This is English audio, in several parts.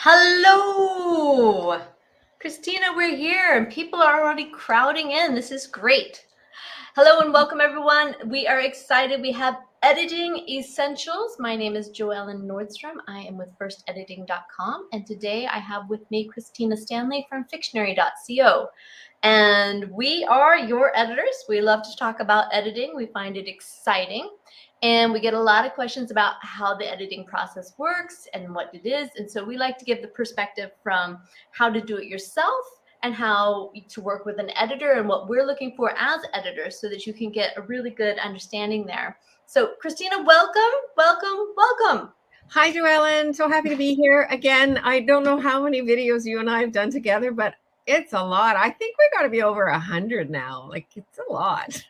Hello, Kristina, we're here and people are already crowding in. This is great. Hello and welcome everyone. We are excited. We have Editing Essentials. My name is JoEllen Nordstrom. I am with FirstEditing.com and today I have with me Kristina Stanley from Fictionary.co. And we are your editors. We love to talk about editing. We find it exciting. And we get a lot of questions about how the editing process works and what it is. And so we like to give the perspective from how to do it yourself and how to work with an editor and what we're looking for as editors so that you can get a really good understanding there. So Kristina, welcome. Hi, JoEllen. So happy to be here again. I don't know how many videos you and I have done together, but it's a lot. I think we got to be over 100 now. Like, it's a lot.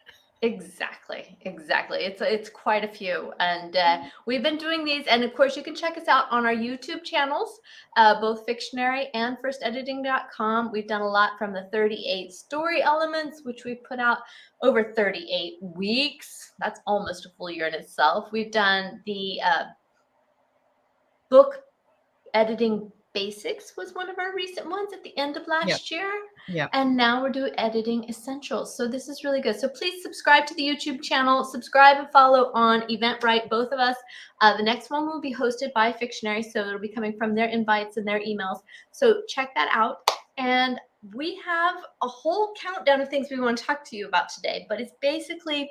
Exactly. It's quite a few, and we've been doing these, and of course you can check us out on our YouTube channels, both Fictionary and FirstEditing.com. We've done a lot from the 38 story elements, which we put out over 38 weeks. That's almost a full year in itself. We've done the book editing basics was one of our recent ones at the end of last year. Yeah. And now we're doing editing essentials. So this is really good. So please subscribe to the YouTube channel, subscribe and follow on Eventbrite, both of us. The next one will be hosted by Fictionary. So it'll be coming from their invites and their emails. So check that out. And we have a whole countdown of things we want to talk to you about today, but it's basically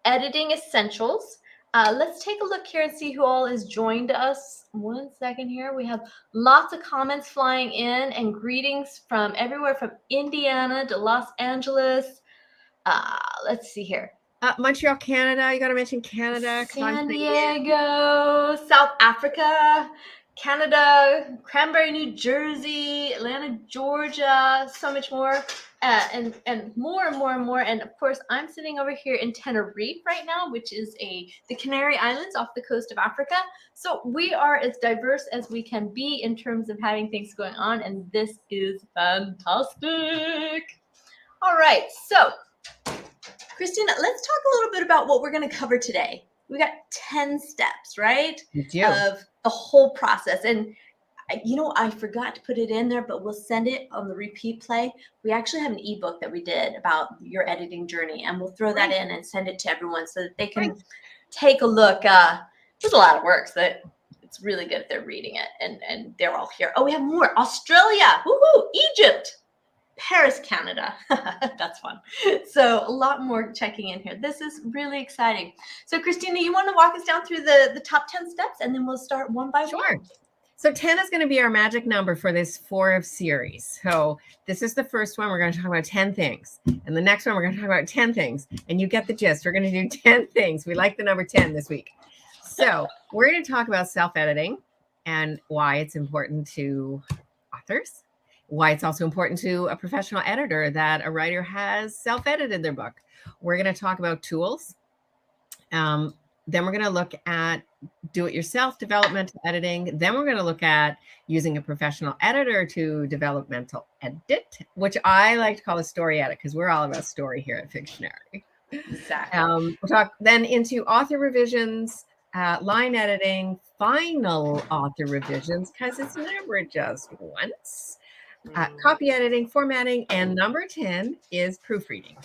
editing essentials. Let's take a look here and see who all has joined us. 1 second here. We have lots of comments flying in and greetings from everywhere from Indiana to Los Angeles. Let's see here. Montreal, Canada. You got to mention Canada. San Diego, South Africa, Canada, Cranberry, New Jersey, Atlanta, Georgia, so much more. And more and more. And of course, I'm sitting over here in Tenerife right now, which is the Canary Islands off the coast of Africa. So we are as diverse as we can be in terms of having things going on. And this is fantastic. All right. So Kristina, let's talk a little bit about what we're going to cover today. We got 10 steps, right? Of the whole process. And I forgot to put it in there, but we'll send it on the repeat play. We actually have an ebook that we did about your editing journey, and we'll throw that in and send it to everyone so that they can take a look. There's a lot of work, so it's really good if they're reading it, and they're all here. Oh, we have more. Australia, woohoo, Egypt, Paris, Canada. That's fun. So a lot more checking in here. This is really exciting. So Kristina, you want to walk us down through the top 10 steps, and then we'll start one by one. So 10 is going to be our magic number for this 4 series. So this is the first one. We're going to talk about 10 things. And the next one, we're going to talk about 10 things. And you get the gist. We're going to do 10 things. We like the number 10 this week. So we're going to talk about self-editing and why it's important to authors, why it's also important to a professional editor that a writer has self-edited their book. We're going to talk about tools. Then we're going to look at do-it-yourself developmental editing. Then we're going to look at using a professional editor to developmental edit, which I like to call a story edit because we're all about story here at Fictionary. Exactly. We'll talk then into author revisions, line editing, final author revisions, because it's never just once. Copy editing, formatting, and number 10 is proofreading.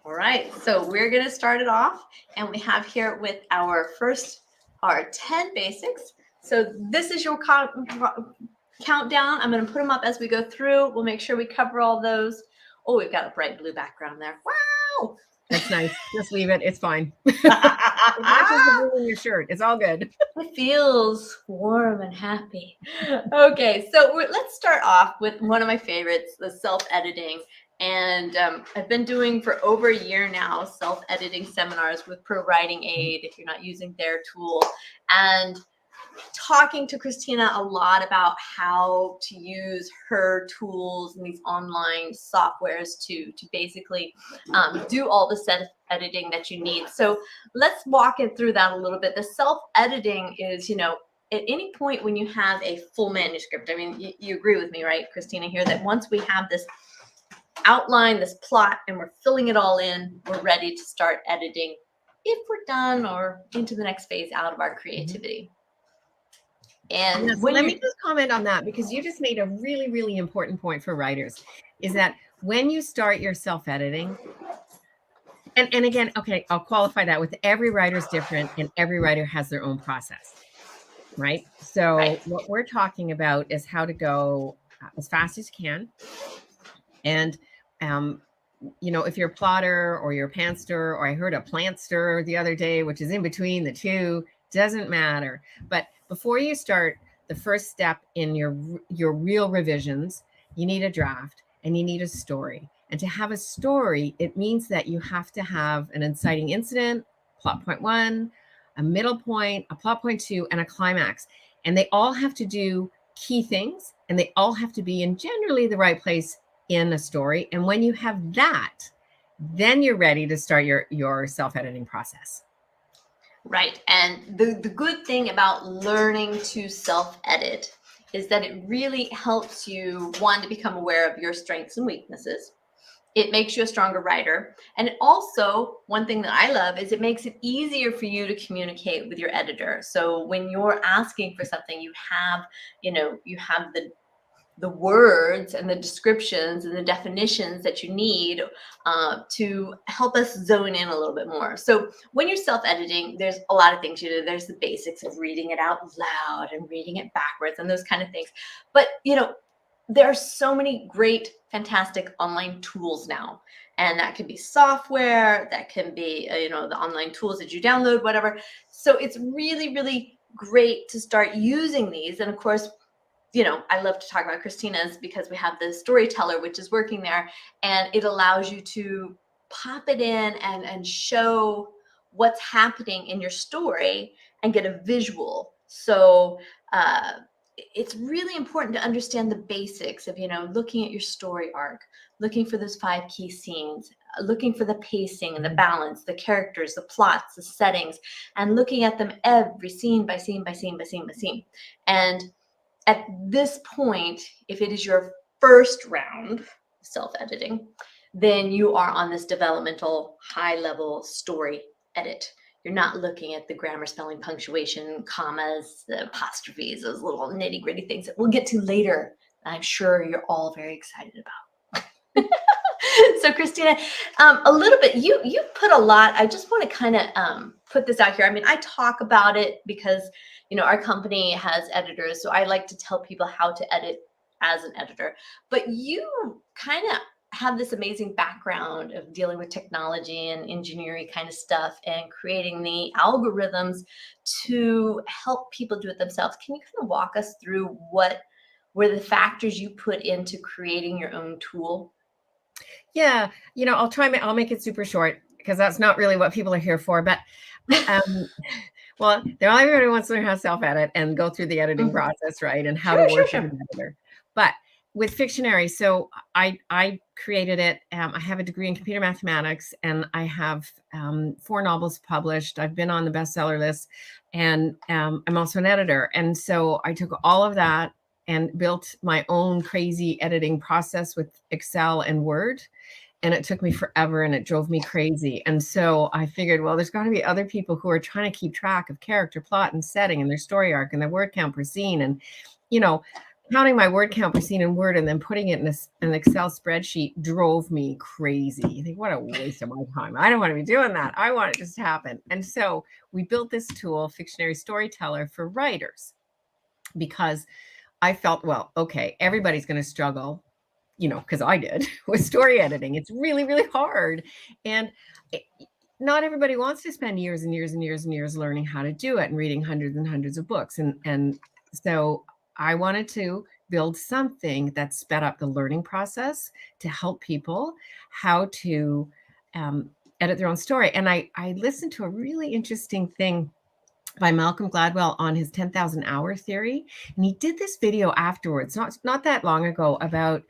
All right, so we're going to start it off, and we have here with our 10 basics. So this is your countdown. I'm going to put them up as we go through. We'll make sure we cover all those. Oh, we've got a bright blue background there. Wow. That's nice. Just leave it. It's fine. It matches the blue in your shirt. It's all good. It feels warm and happy. Okay, so let's start off with one of my favorites, the self-editing. And I've been doing for over a year now self-editing seminars with Pro Writing Aid if you're not using their tool, and talking to Kristina a lot about how to use her tools and these online softwares to basically do all the self-editing that you need. So let's walk it through that a little bit. The self-editing is, at any point when you have a full manuscript, I mean, you agree with me, right, Kristina, here, that once we have this outline, this plot, and we're filling it all in, we're ready to start editing if we're done or into the next phase out of our creativity. And So let me just comment on that, because you just made a really, really important point for writers, is that when you start your self-editing, and again, okay, I'll qualify that with every writer's different and every writer has their own process, right? So what we're talking about is how to go as fast as you can. And, if you're a plotter or you're a pantster, or I heard a plantster the other day, which is in between the two, doesn't matter. But before you start, the first step in your real revisions, you need a draft and you need a story. And to have a story, it means that you have to have an inciting incident, plot point 1, a middle point, a plot point 2, and a climax. And they all have to do key things, and they all have to be in generally the right place in a story. And when you have that, then you're ready to start your self-editing process. Right. And the good thing about learning to self-edit is that it really helps you, one, to become aware of your strengths and weaknesses. It makes you a stronger writer. And it also, one thing that I love is it makes it easier for you to communicate with your editor. So when you're asking for something, you have the words and the descriptions and the definitions that you need to help us zone in a little bit more. So when you're self-editing, there's a lot of things you do. There's the basics of reading it out loud and reading it backwards and those kind of things. But, there are so many great, fantastic online tools now. And that can be software, that can be, the online tools that you download, whatever. So it's really, really great to start using these. And of course, I love to talk about Kristina's because we have the storyteller, which is working there, and it allows you to pop it in and show what's happening in your story and get a visual. So it's really important to understand the basics of, looking at your story arc, looking for those 5 key scenes, looking for the pacing and the balance, the characters, the plots, the settings, and looking at them every scene by scene by scene by scene by scene. And at this point, if it is your first round self-editing, then you are on this developmental high-level story edit. You're not looking at the grammar, spelling, punctuation, commas, the apostrophes, those little nitty-gritty things that we'll get to later. I'm sure you're all very excited about. So Kristina, a little bit, you put a lot. I just want to kind of put this out here. I mean, I talk about it because, our company has editors. So I like to tell people how to edit as an editor. But you kind of have this amazing background of dealing with technology and engineering kind of stuff and creating the algorithms to help people do it themselves. Can you kind of walk us through what were the factors you put into creating your own tool? Yeah, I'll make it super short because that's not really what people are here for. But well, everybody wants to learn how to self-edit and go through the editing process, right? And how to work with an editor. But with Fictionary, so I created it. I have a degree in computer mathematics, and I have 4 novels published. I've been on the bestseller list, and I'm also an editor. And so I took all of that and built my own crazy editing process with Excel and Word. And it took me forever and it drove me crazy. And so I figured, well, there's got to be other people who are trying to keep track of character, plot, and setting, and their story arc, and their word count per scene. And, counting my word count per scene in Word and then putting it in an Excel spreadsheet drove me crazy. You think, what a waste of my time. I don't want to be doing that. I want it just to happen. And so we built this tool, Fictionary Storyteller, for writers, because I felt, well, okay, everybody's going to struggle, because I did with story editing. It's really, really hard. And not everybody wants to spend years and years and years and years learning how to do it and reading hundreds and hundreds of books. And so I wanted to build something that sped up the learning process to help people how to edit their own story. And I listened to a really interesting thing by Malcolm Gladwell on his 10,000 hour theory. And he did this video afterwards, not that long ago, about,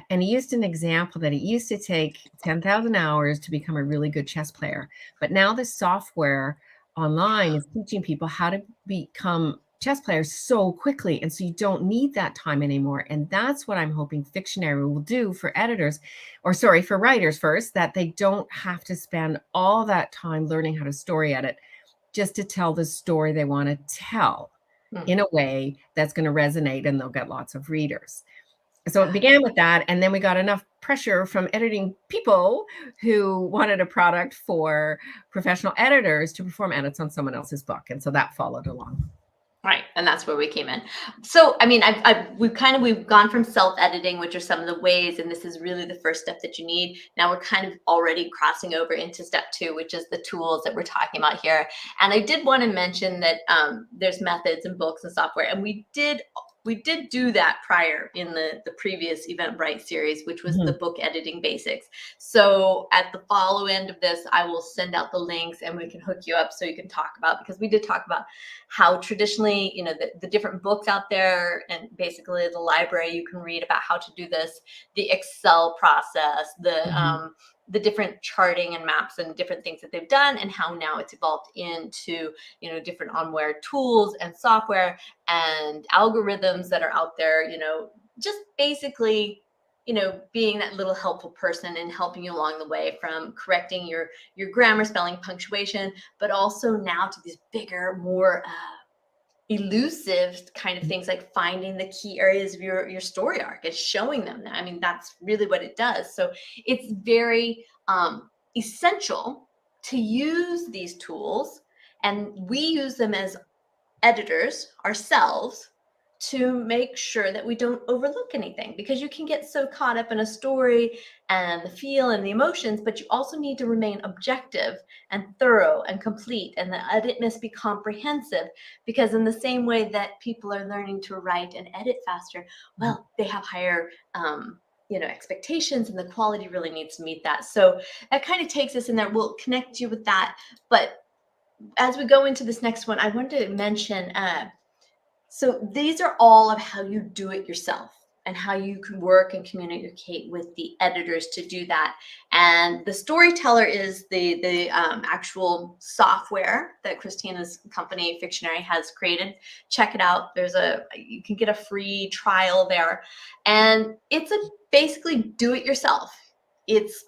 and he used an example that it used to take 10,000 hours to become a really good chess player. But now the software online is teaching people how to become chess players so quickly. And so you don't need that time anymore. And that's what I'm hoping Fictionary will do for editors, for writers first, that they don't have to spend all that time learning how to story edit just to tell the story they want to tell. in a way that's going to resonate and they'll get lots of readers. So it began with that. And then we got enough pressure from editing people who wanted a product for professional editors to perform edits on someone else's book. And so that followed along. Right, and that's where we came in. So, I mean, we've gone from self-editing, which are some of the ways, and this is really the first step that you need. Now we're kind of already crossing over into step 2, which is the tools that we're talking about here. And I did want to mention that there's methods and books and software, and we did do that prior in the previous Eventbrite series, which was the book editing basics. So at the follow end of this, I will send out the links and we can hook you up so you can talk about, because we did talk about how traditionally, you know, the different books out there, and basically the library you can read about how to do this, the Excel process, the different charting and maps and different things that they've done, and how now it's evolved into, you know, different onware tools and software and algorithms that are out there, you know, just basically, you know, being that little helpful person and helping you along the way, from correcting your grammar, spelling, punctuation, but also now to these bigger, more elusive kind of things, like finding the key areas of your story arc and showing them that. I mean, that's really what it does. So it's very essential to use these tools, and we use them as editors ourselves to make sure that we don't overlook anything, because you can get so caught up in a story and the feel and the emotions, but you also need to remain objective and thorough and complete, and the edit must be comprehensive, because in the same way that people are learning to write and edit faster, well, they have higher you know, expectations, and the quality really needs to meet that. So that kind of takes us in there. We'll connect you with that, but as we go into this next one, I wanted to mention, so these are all of how you do it yourself and how you can work and communicate with the editors to do that. And the Storyteller is the actual software that Kristina's company, Fictionary, has created. Check it out. You can get a free trial there. And it's basically do it yourself. It's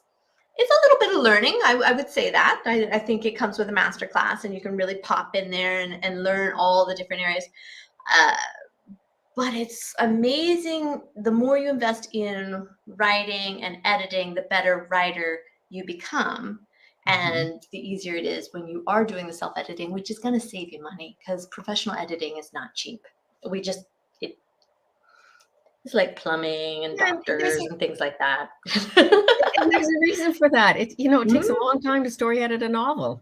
a little bit of learning. I would say that. I think it comes with a master class, and you can really pop in there and learn all the different areas. But it's amazing. The more you invest in writing and editing, the better writer you become. And the easier it is when you are doing the self-editing, which is going to save you money, because professional editing is not cheap. It's like plumbing and doctors and things like that. And there's a reason for that. It takes a long time to story edit a novel.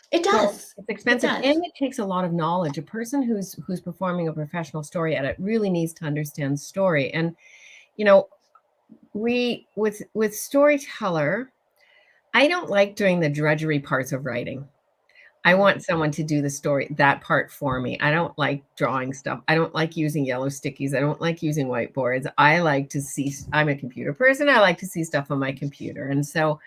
It does. So it's expensive, and it takes a lot of knowledge. A person who's performing a professional story edit really needs to understand story. And you know, with Storyteller, I don't like doing the drudgery parts of writing. I want someone to do that part for me. I don't like drawing stuff. I don't like using yellow stickies. I don't like using whiteboards. I like to see, I'm a computer person. I like to see stuff on my computer. And so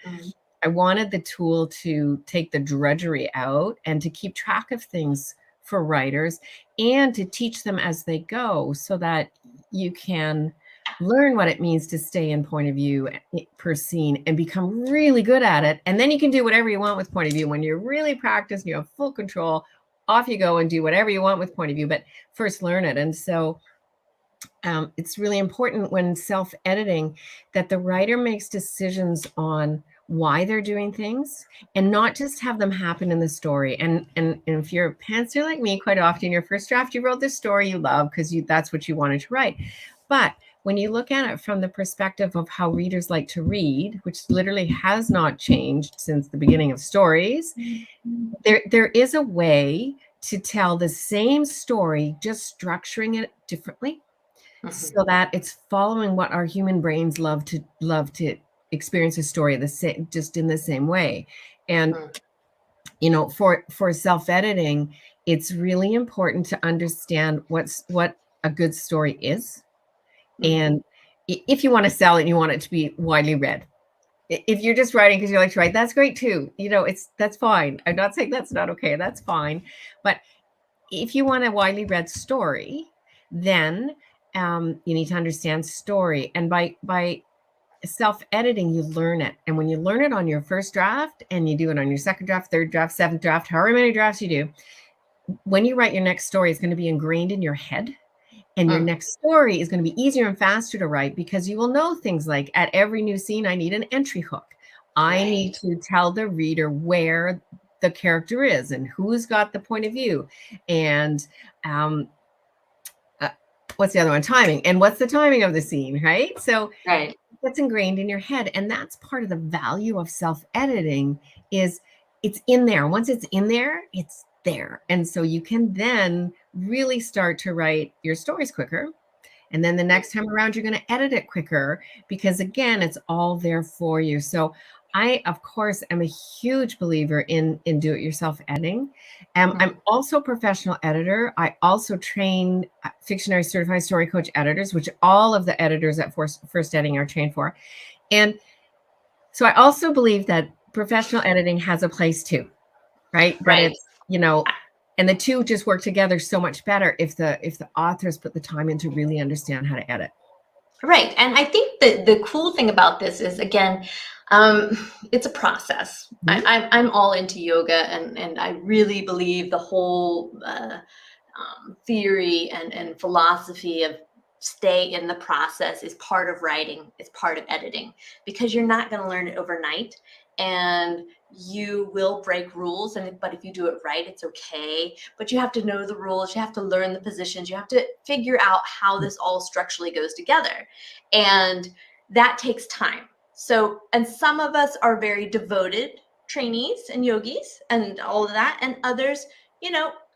I wanted the tool to take the drudgery out and to keep track of things for writers, and to teach them as they go, so that you can learn what it means to stay in point of view per scene and become really good at it. And then you can do whatever you want with point of view. When you're really practiced, you have full control, off you go and do whatever you want with point of view, but first learn it. And so it's really important when self-editing that the writer makes decisions on why they're doing things, and not just have them happen in the story. And if you're a pantser like me, quite often your first draft, you wrote this story you love because that's what you wanted to write. But when you look at it from the perspective of how readers like to read, which literally has not changed since the beginning of stories, there is a way to tell the same story, just structuring it differently, so that it's following what our human brains love to experience a story just in the same way. And you know, for self-editing, it's really important to understand what a good story is. And if you want to sell it and you want it to be widely read, if you're just writing because you like to write, that's great too. You know, that's fine. I'm not saying that's not okay. That's fine. But if you want a widely read story, then you need to understand story. And by self-editing, you learn it. And when you learn it on your first draft, and you do it on your second draft, third draft, seventh draft, however many drafts you do, when you write your next story, it's going to be ingrained in your head. And your Mm. next story is going to be easier and faster to write because you will know things like at every new scene, I need an entry hook. I need to tell the reader where the character is and who's got the point of view. And what's the other one? Timing. And what's the timing of the scene, right? So Right. that's ingrained in your head. And that's part of the value of self-editing is it's in there. Once it's in there, it's there. And so you can then really start to write your stories quicker. And then the next time around, you're going to edit it quicker because, again, it's all there for you. So I, of course, am a huge believer in do-it-yourself editing. I'm also a professional editor. I also train Fictionary certified story coach editors, which all of the editors at FirstEditing are trained for. And so I also believe that professional editing has a place too, right? But Right. it's, and the two just work together so much better if the authors put the time in to really understand how to edit. Right. And I think the cool thing about this is, again, it's a process. I'm all into yoga, and I really believe the whole theory and philosophy of stay in the process is part of writing, it's part of editing, because you're not going to learn it overnight, and you will break rules, but if you do it right, it's okay. But you have to know the rules, you have to learn the positions, you have to figure out how this all structurally goes together, and that takes time. So, and some of us are very devoted trainees and yogis and all of that, and others,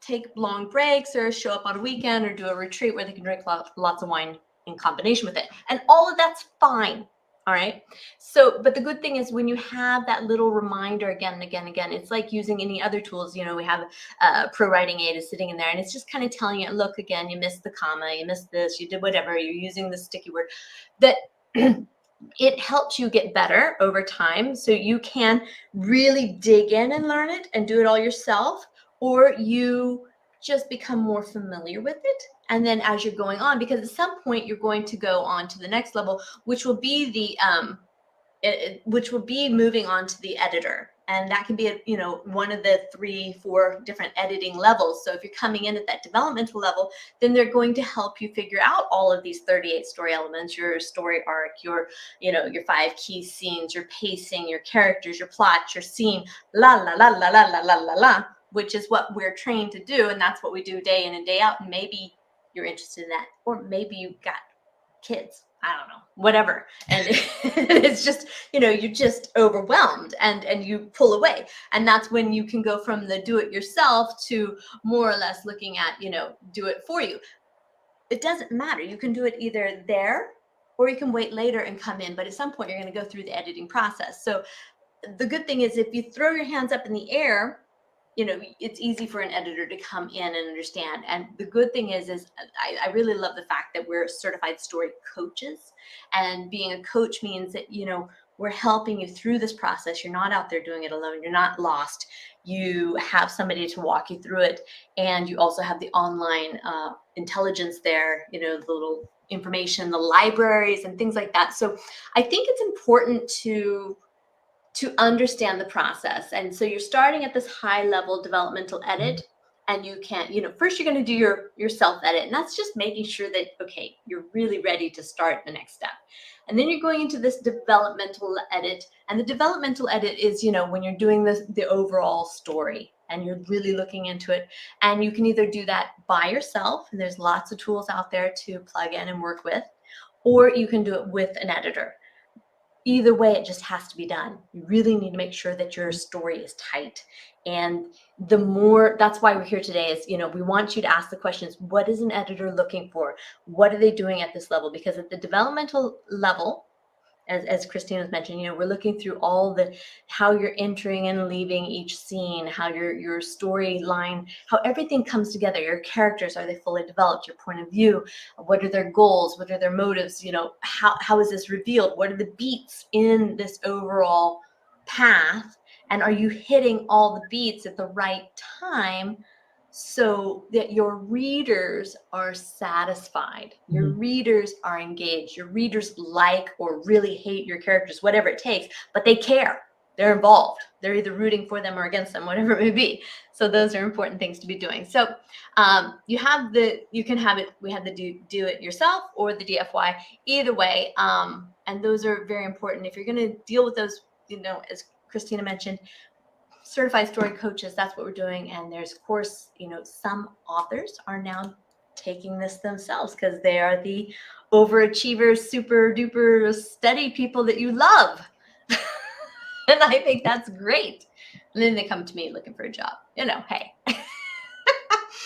take long breaks or show up on a weekend or do a retreat where they can drink lots of wine in combination with it. And all of that's fine. All right. So, but the good thing is when you have that little reminder again and again and again, it's like using any other tools. We have a pro writing aid is sitting in there, and it's just kind of telling you, look, again, you missed the comma, you missed this, you did whatever, you're using the sticky word. That it helps you get better over time. So you can really dig in and learn it and do it all yourself, or you just become more familiar with it. And then as you're going on, because at some point you're going to go on to the next level, which will be moving on to the editor. And that can be one of the 3-4 different editing levels. So if you're coming in at that developmental level, then they're going to help you figure out all of these 38 story elements, your story arc, your 5 key scenes, your pacing, your characters, your plot, your scene, la la la la la la la la la, which is what we're trained to do. And that's what we do day in and day out. And maybe you're interested in that, or maybe you've got kids, I don't know, whatever. And it's just, you're just overwhelmed and you pull away. And that's when you can go from the do it yourself to more or less looking at, do it for you. It doesn't matter. You can do it either there or you can wait later and come in. But at some point, you're going to go through the editing process. So the good thing is if you throw your hands up in the air, it's easy for an editor to come in and understand. And the good thing is I really love the fact that we're certified story coaches. And being a coach means that, we're helping you through this process. You're not out there doing it alone. You're not lost. You have somebody to walk you through it. And you also have the online intelligence there, the little information, the libraries and things like that. So I think it's important to understand the process. And so you're starting at this high level developmental edit, and you can, first you're going to do your self edit. And that's just making sure that, okay, you're really ready to start the next step. And then you're going into this developmental edit. And the developmental edit is, when you're doing the overall story and you're really looking into it. And you can either do that by yourself, and there's lots of tools out there to plug in and work with, or you can do it with an editor. Either way, it just has to be done. You really need to make sure that your story is tight. And that's why we're here today is, we want you to ask the questions, what is an editor looking for? What are they doing at this level? Because at the developmental level, as Kristina was mentioning, we're looking through all how you're entering and leaving each scene, how your storyline, how everything comes together. Your characters, are they fully developed? Your point of view, what are their goals? What are their motives? How is this revealed? What are the beats in this overall path? And are you hitting all the beats at the right time, so that your readers are satisfied, your readers are engaged, your readers like or really hate your characters, whatever it takes, but they care, they're involved, they're either rooting for them or against them, whatever it may be. So those are important things to be doing. So we have the do it yourself or the DFY, either way. And those are very important. If you're going to deal with those, as Kristina mentioned, certified story coaches, that's what we're doing. And there's, of course, some authors are now taking this themselves because they are the overachievers, super duper steady people that you love. And I think that's great. And then they come to me looking for a job. Hey.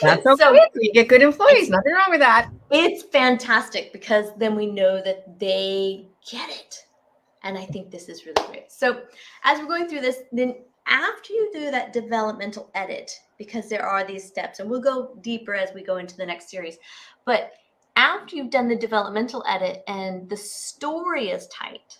That's okay. So you get good employees. Nothing wrong with that. It's fantastic because then we know that they get it. And I think this is really great. So as we're going through this, then after you do that developmental edit, because there are these steps, and we'll go deeper as we go into the next series, but after you've done the developmental edit and the story is tight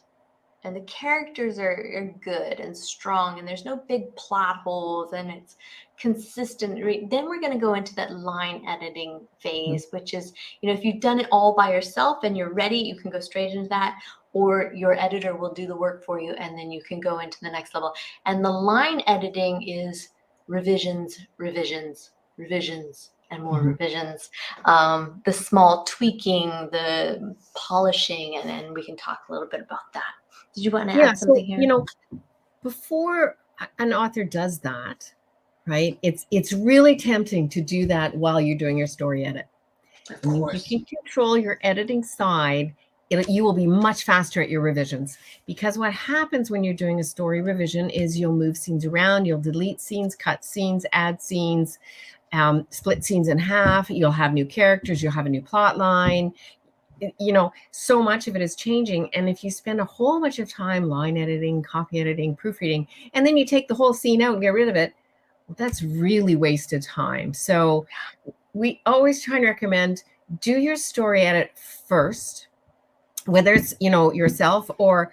and the characters are good and strong and there's no big plot holes and it's consistent, then we're going to go into that line editing phase, which is, if you've done it all by yourself and you're ready, you can go straight into that, or your editor will do the work for you and then you can go into the next level. And the line editing is revisions, revisions, revisions, and more revisions, the small tweaking, the polishing, and then we can talk a little bit about that. Did you want to add something here? Before an author does that, right, it's really tempting to do that while you're doing your story edit. Of course. If you can control your editing side, you will be much faster at your revisions, because what happens when you're doing a story revision is you'll move scenes around, you'll delete scenes, cut scenes, add scenes, split scenes in half, you'll have new characters, you'll have a new plot line. So much of it is changing. And if you spend a whole bunch of time line editing, copy editing, proofreading, and then you take the whole scene out and get rid of it, well, that's really wasted time. So we always try to recommend do your story edit first, whether it's, yourself or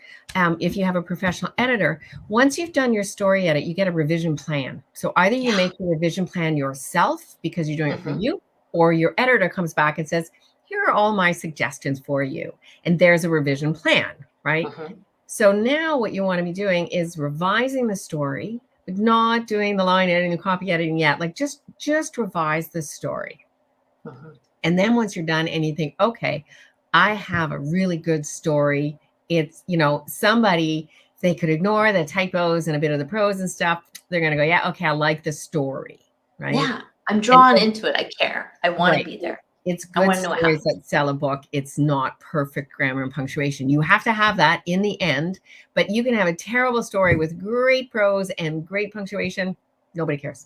if you have a professional editor. Once you've done your story edit, you get a revision plan. So either you make your revision plan yourself because you're doing it for you, or your editor comes back and says, here are all my suggestions for you. And there's a revision plan, right? So now what you want to be doing is revising the story, but not doing the line editing, the copy editing yet. Like just revise the story. And then once you're done and you think, okay, I have a really good story. It's, somebody, they could ignore the typos and a bit of the prose and stuff. They're going to go, yeah, okay, I like the story, right? Yeah, I'm drawn into it. I care. I want to be there. It's good stories that sell a book. It's not perfect grammar and punctuation. You have to have that in the end, but you can have a terrible story with great prose and great punctuation. Nobody cares.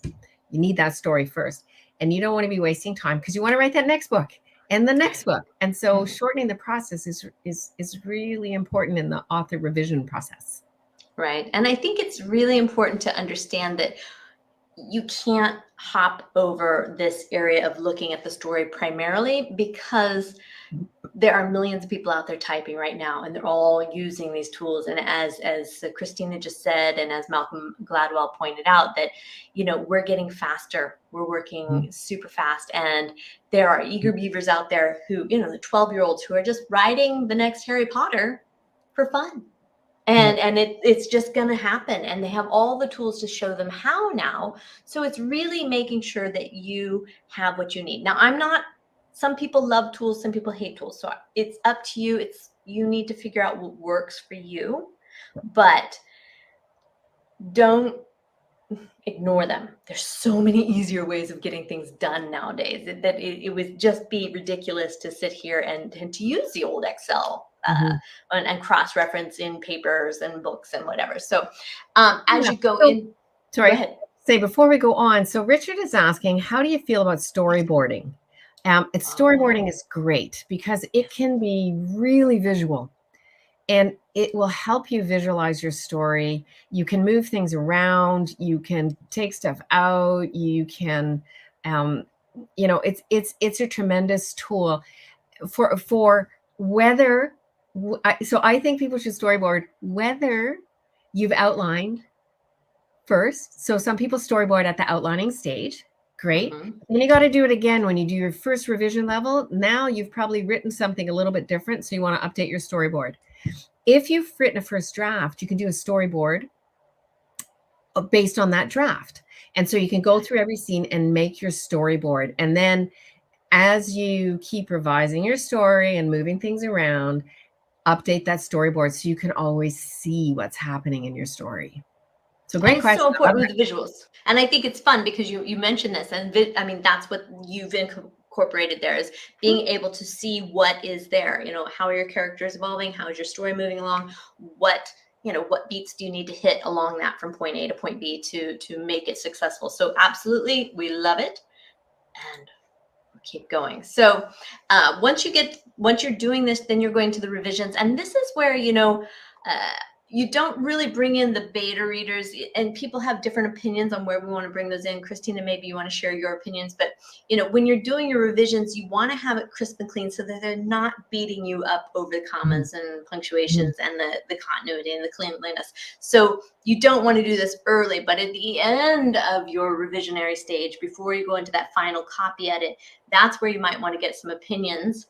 You need that story first. And you don't want to be wasting time because you want to write that next book and the next book. And so shortening the process is really important in the author revision process. Right. And I think it's really important to understand that you can't hop over this area of looking at the story primarily, because there are millions of people out there typing right now and they're all using these tools. And as Kristina just said, and as Malcolm Gladwell pointed out, that, we're getting faster, we're working super fast. And there are eager beavers out there who, the 12-year-olds who are just writing the next Harry Potter for fun. And it's just going to happen. And they have all the tools to show them how now. So it's really making sure that you have what you need. Now, some people love tools, some people hate tools. So it's up to you. You need to figure out what works for you, but don't ignore them. There's so many easier ways of getting things done nowadays that it would just be ridiculous to sit here and to use the old Excel and cross-reference in papers and books and whatever. So as you go in, sorry, go ahead. Say before we go on. So Richard is asking, how do you feel about storyboarding? Storyboarding is great because it can be really visual. And it will help you visualize your story. You can move things around. You can take stuff out. You can, it's a tremendous tool for whether. So I think people should storyboard whether you've outlined first. So some people storyboard at the outlining stage. Great. Then you got to do it again when you do your first revision level. Now you've probably written something a little bit different. So you want to update your storyboard. If you've written a first draft, you can do a storyboard based on that draft. And so you can go through every scene and make your storyboard. And then as you keep revising your story and moving things around, update that storyboard so you can always see what's happening in your story. So And great it's question. so important with the visuals. And I think it's fun because you mentioned this, and I mean, that's what you've incorporated there, is being able to see what is there. You know, how are your characters evolving? How is your story moving along? What beats do you need to hit along that from point A to point B to make it successful? So absolutely, we love it, and we'll keep going. So once you're doing this, then you're going to the revisions, and this is where you don't really bring in the beta readers, and people have different opinions on where we want to bring those in. Kristina, maybe you want to share your opinions, but when you're doing your revisions, you want to have it crisp and clean so that they're not beating you up over the commas and punctuations and the continuity and the cleanliness. So you don't want to do this early, but at the end of your revisionary stage, before you go into that final copy edit, that's where you might want to get some opinions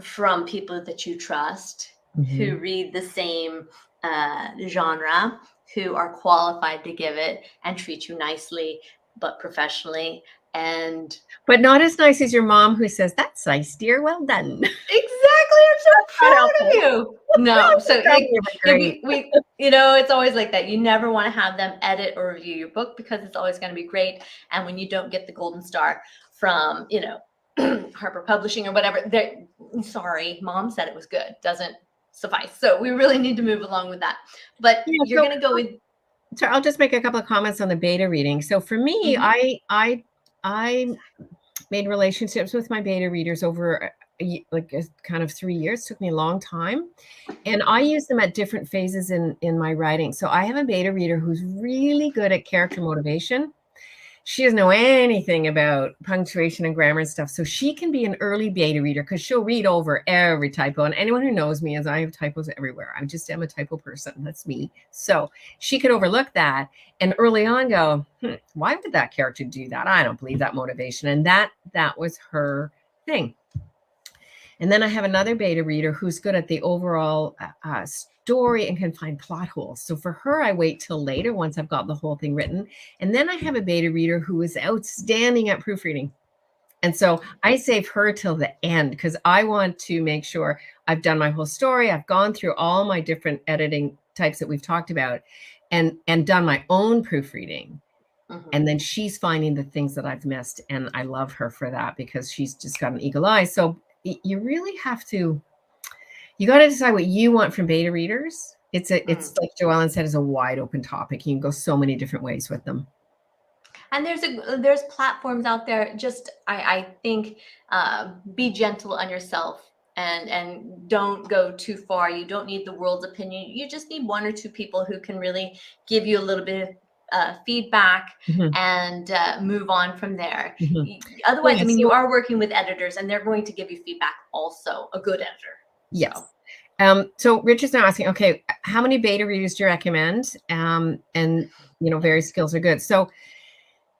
from people that you trust, who read the same genre, who are qualified to give it and treat you nicely but professionally. But not as nice as your mom, who says, "That's nice, dear. Well done." Exactly. I'm so proud of you. No, so great. it's always like that. You never want to have them edit or review your book because it's always going to be great. And when you don't get the golden star from Harper Publishing or whatever, sorry, mom said it was good, doesn't suffice. So we really need to move along with that. But you're going to go with. So I'll just make a couple of comments on the beta reading. So for me, I made relationships with my beta readers over kind of 3 years. It took me a long time, and I use them at different phases in my writing. So I have a beta reader who's really good at character motivation. She doesn't know anything about punctuation and grammar and stuff. So she can be an early beta reader because she'll read over every typo. And anyone who knows me, as I have typos everywhere. I just am a typo person. That's me. So she could overlook that and early on go, why would that character do that? I don't believe that motivation. And that was her thing. And then I have another beta reader who's good at the overall story and can find plot holes. So for her, I wait till later once I've got the whole thing written. And then I have a beta reader who is outstanding at proofreading. And so I save her till the end because I want to make sure I've done my whole story. I've gone through all my different editing types that we've talked about and done my own proofreading. And then she's finding the things that I've missed. And I love her for that because she's just got an eagle eye. So you really have to, you got to decide what you want from beta readers. It's like JoEllen said, is a wide open topic. You can go so many different ways with them. And there's platforms out there. Just I think be gentle on yourself and don't go too far. You don't need the world's opinion. You just need one or two people who can really give you a little bit of feedback and move on from there. Otherwise, I mean, you are working with editors and they're going to give you feedback also, a good editor. Yes. So Rich is now asking, okay, how many beta readers do you recommend? And various skills are good. So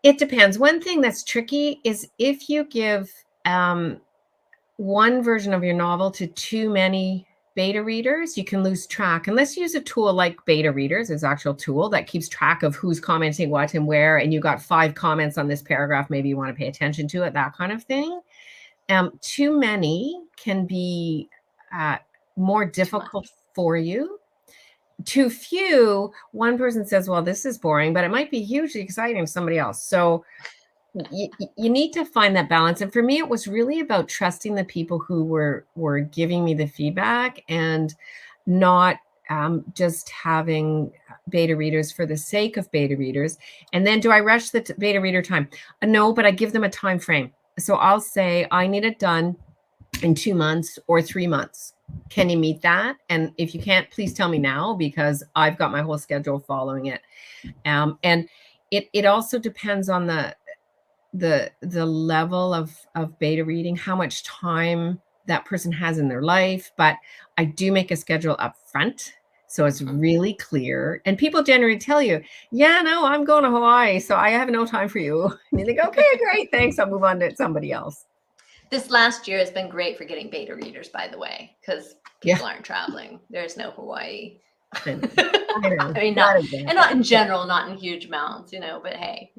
it depends. One thing that's tricky is if you give one version of your novel to too many beta readers, you can lose track. And let's use a tool like Beta Readers, is an actual tool that keeps track of who's commenting what and where, and you got 5 comments on this paragraph, maybe you want to pay attention to it, that kind of thing. Too many can be more difficult for you. Too few, one person says, well, this is boring, but it might be hugely exciting to somebody else. So you need to find that balance. And for me, it was really about trusting the people who were giving me the feedback and not just having beta readers for the sake of beta readers. And then do I rush the beta reader time? No, but I give them a time frame. So I'll say, I need it done in 2 months or 3 months. Can you meet that? And if you can't, please tell me now, because I've got my whole schedule following it. And it also depends on the level of beta reading, how much time that person has in their life. But I do make a schedule up front, so it's really clear. And people generally tell you, yeah, no, I'm going to Hawaii, so I have no time for you. And you think, okay, great, thanks, I'll move on to somebody else. This last year has been great for getting beta readers, by the way, because people aren't traveling. There's no Hawaii I know, I mean, not and exactly. not in general, not in huge amounts, but hey.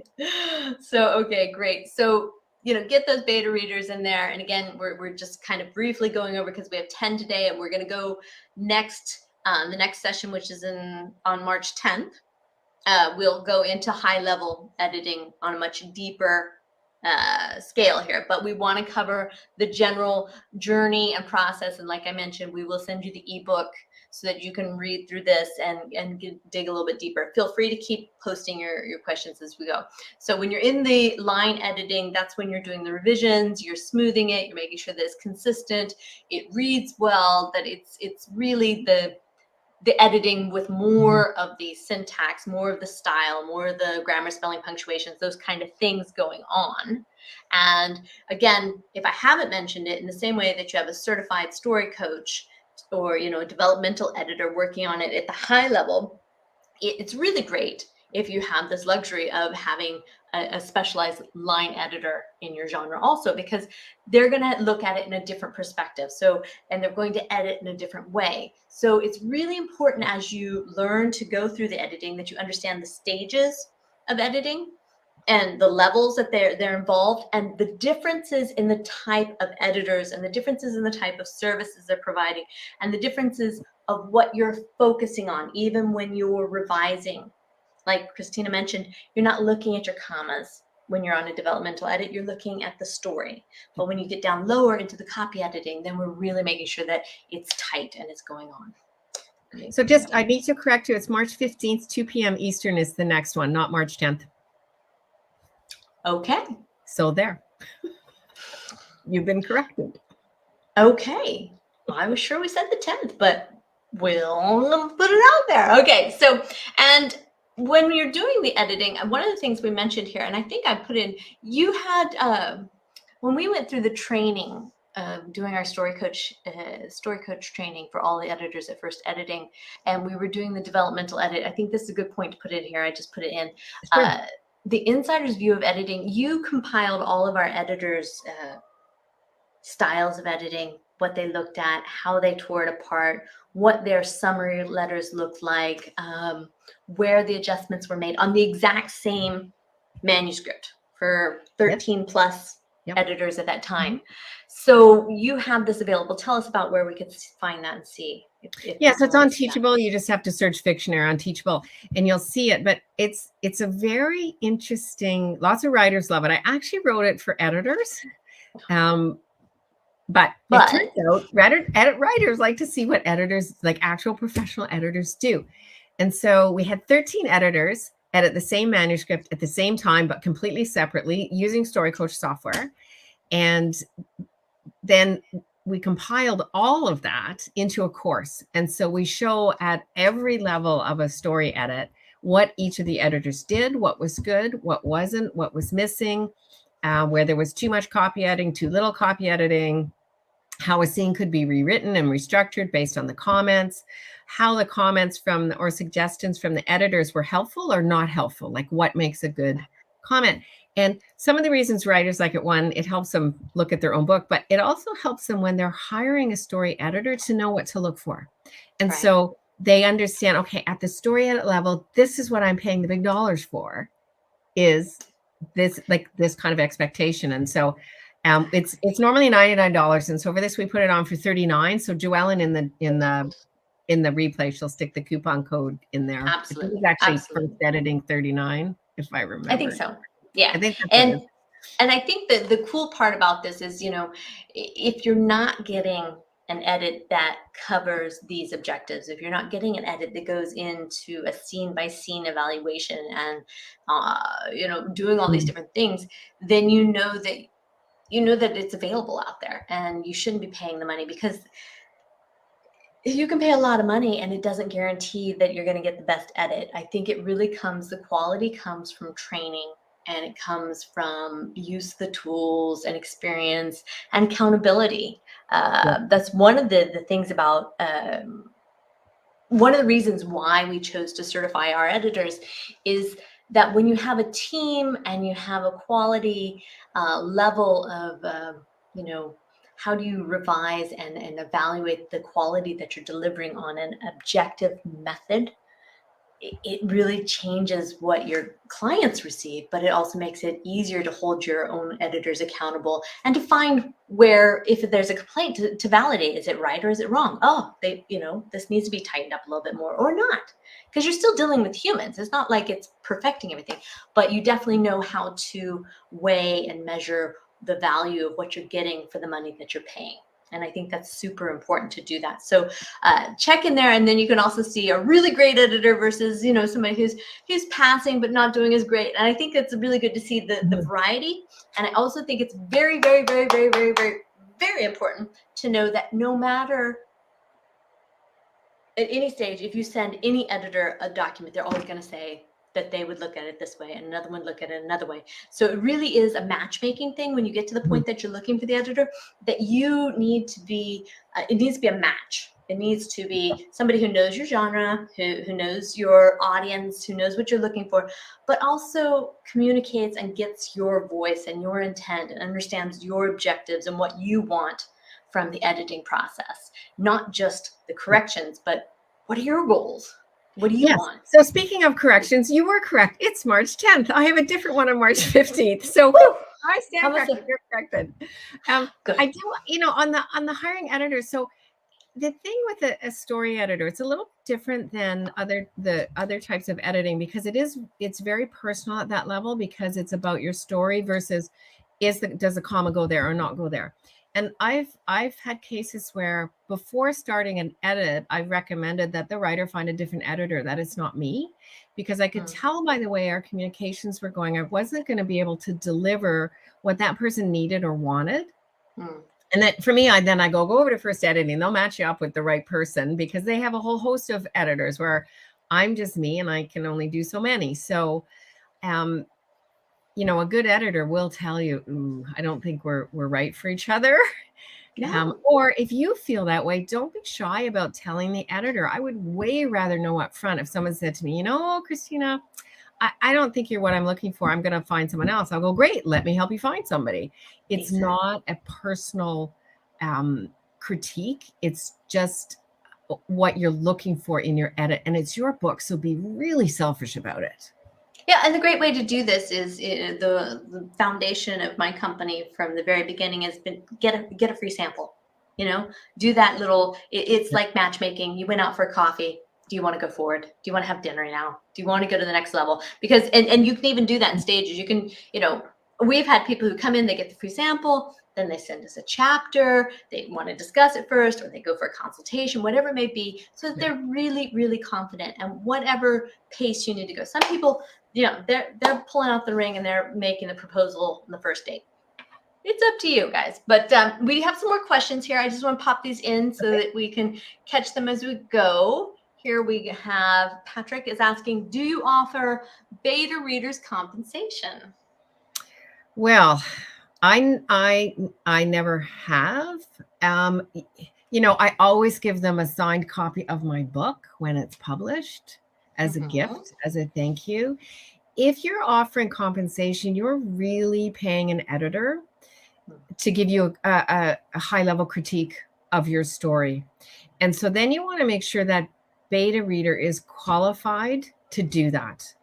So, okay, great. So, get those beta readers in there. And again, we're just kind of briefly going over because we have 10 today, and we're going to go next, the next session, which is on March 10th. We'll go into high level editing on a much deeper scale here, but we want to cover the general journey and process. And like I mentioned, we will send you the ebook so that you can read through this and dig a little bit deeper. Feel free to keep posting your questions as we go. So when you're in the line editing, that's when you're doing the revisions, you're smoothing it, you're making sure that it's consistent, it reads well, that it's really the editing with more of the syntax, more of the style, more of the grammar, spelling, punctuations, those kind of things going on. And again, if I haven't mentioned it, in the same way that you have a certified story coach or, a developmental editor working on it at the high level, it's really great if you have this luxury of having a specialized line editor in your genre also, because they're going to look at it in a different perspective. So, and they're going to edit in a different way. So it's really important as you learn to go through the editing that you understand the stages of editing and the levels that they're involved, and the differences in the type of editors and the differences in the type of services they're providing, and the differences of what you're focusing on, even when you're revising. Like Kristina mentioned, you're not looking at your commas when you're on a developmental edit, you're looking at the story. But when you get down lower into the copy editing, then we're really making sure that it's tight and it's going on. So I need to correct you. It's March 15th, 2 p.m. Eastern is the next one, not March 10th. Okay. So there. You've been corrected. Okay. I was sure we said the 10th, but we'll put it out there. Okay. So, and when you're doing the editing, one of the things we mentioned here, and I think I put in, you had, when we went through the training, doing our story coach training for all the editors at FirstEditing, and we were doing the developmental edit. I think this is a good point to put in here. I just put it in. Sure. The insider's view of editing, you compiled all of our editors' styles of editing, what they looked at, how they tore it apart, what their summary letters looked like, where the adjustments were made on the exact same manuscript for 13 plus editors at that time. Mm-hmm. So you have this available. Tell us about where we could find that and see. So it's on Teachable. You just have to search Fictionary on Teachable and you'll see it. But it's a very interesting, lots of writers love it. I actually wrote it for editors. But it turns out writers like to see what editors, like actual professional editors, do. And so we had 13 editors edit the same manuscript at the same time, but completely separately using Story Coach software. And then we compiled all of that into a course. And so we show at every level of a story edit what each of the editors did, what was good, what wasn't, what was missing, where there was too much copy editing, too little copy editing, how a scene could be rewritten and restructured based on the comments, how the comments or suggestions from the editors were helpful or not helpful, like what makes a good comment. And some of the reasons writers like it, one, it helps them look at their own book, but it also helps them when they're hiring a story editor to know what to look for. And so they understand, okay, at the story edit level, this is what I'm paying the big dollars for, is this kind of expectation. And so it's normally $99, and so for this we put it on for $39. So JoEllen in the replay, she'll stick the coupon code in there. Absolutely, it's actually FirstEditing 39, if I remember. I think so. Yeah, I think and I think that the cool part about this is, if you're not getting an edit that covers these objectives, if you're not getting an edit that goes into a scene by scene evaluation and doing all these different things, then you know that it's available out there and you shouldn't be paying the money, because you can pay a lot of money and it doesn't guarantee that you're going to get the best edit. I think the quality comes from training, and it comes from use of the tools and experience and accountability. That's one of the things about, one of the reasons why we chose to certify our editors is that when you have a team and you have a quality level of, how do you revise and evaluate the quality that you're delivering on an objective method, it really changes what your clients receive, but it also makes it easier to hold your own editors accountable and to find where, if there's a complaint, to validate, is it right or is it wrong? Oh, this needs to be tightened up a little bit more or not, because you're still dealing with humans. It's not like it's perfecting everything, but you definitely know how to weigh and measure the value of what you're getting for the money that you're paying. And I think that's super important to do that. So check in there, and then you can also see a really great editor versus somebody who's passing but not doing as great. And I think it's really good to see the variety. And I also think it's very, very, very, very, very, very, very important to know that no matter at any stage, if you send any editor a document, they're always going to say that they would look at it this way and another one look at it another way. So it really is a matchmaking thing when you get to the point that you're looking for the editor, that you need to be, it needs to be a match. It needs to be somebody who knows your genre, who knows your audience, who knows what you're looking for, but also communicates and gets your voice and your intent and understands your objectives and what you want from the editing process. Not just the corrections, but what are your goals? What do you want? So speaking of corrections, you were correct. It's March 10th. I have a different one on March 15th. So I stand corrected. You're corrected. I do, on the hiring editor. So the thing with a story editor, it's a little different than the other types of editing, because it's very personal at that level, because it's about your story versus does the comma go there or not go there. And I've had cases where before starting an edit, I've recommended that the writer find a different editor, that it's not me, because I could tell by the way our communications were going, I wasn't going to be able to deliver what that person needed or wanted. And then for me, I go over to FirstEditing. They'll match you up with the right person, because they have a whole host of editors where I'm just me and I can only do so many. So, a good editor will tell you, ooh, I don't think we're right for each other. No. Or if you feel that way, don't be shy about telling the editor. I would way rather know up front if someone said to me, Kristina, I don't think you're what I'm looking for. I'm going to find someone else. I'll go, great. Let me help you find somebody. It's not a personal critique. It's just what you're looking for in your edit. And it's your book. So be really selfish about it. Yeah, and the great way to do this is the foundation of my company from the very beginning has been get a free sample. Do that little. It's like matchmaking. You went out for coffee. Do you want to go forward? Do you want to have dinner now? Do you want to go to the next level? Because and you can even do that in stages. You can we've had people who come in, they get the free sample, then they send us a chapter, they want to discuss it first, or they go for a consultation, whatever it may be, so that they're really, really confident and whatever pace you need to go. Some people, they're pulling out the ring and they're making the proposal on the first date. It's up to you guys. But we have some more questions here. I just want to pop these in so that we can catch them as we go. Here we have Patrick is asking, do you offer beta readers compensation? Well, I never have. I always give them a signed copy of my book when it's published as a gift, as a thank you. If you're offering compensation, you're really paying an editor to give you a high-level critique of your story. And so then you want to make sure that beta reader is qualified to do that.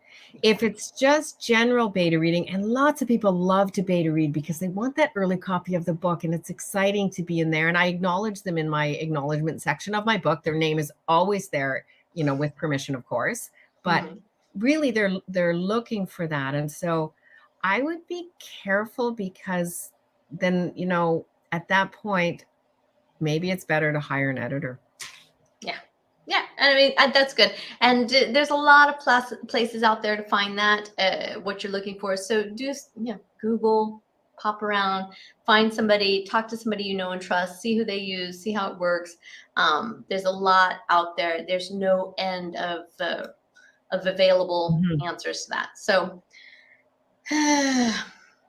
If it's just general beta reading, and lots of people love to beta read because they want that early copy of the book and it's exciting to be in there. And I acknowledge them in my acknowledgement section of my book. Their name is always there, with permission, of course, but really they're looking for that. And so I would be careful, because then, at that point, maybe it's better to hire an editor. Yeah, and I mean, that's good. And there's a lot of places out there to find that, what you're looking for. So do, Google, pop around, find somebody, talk to somebody you know and trust, see who they use, see how it works. There's a lot out there. There's no end of available answers to that. So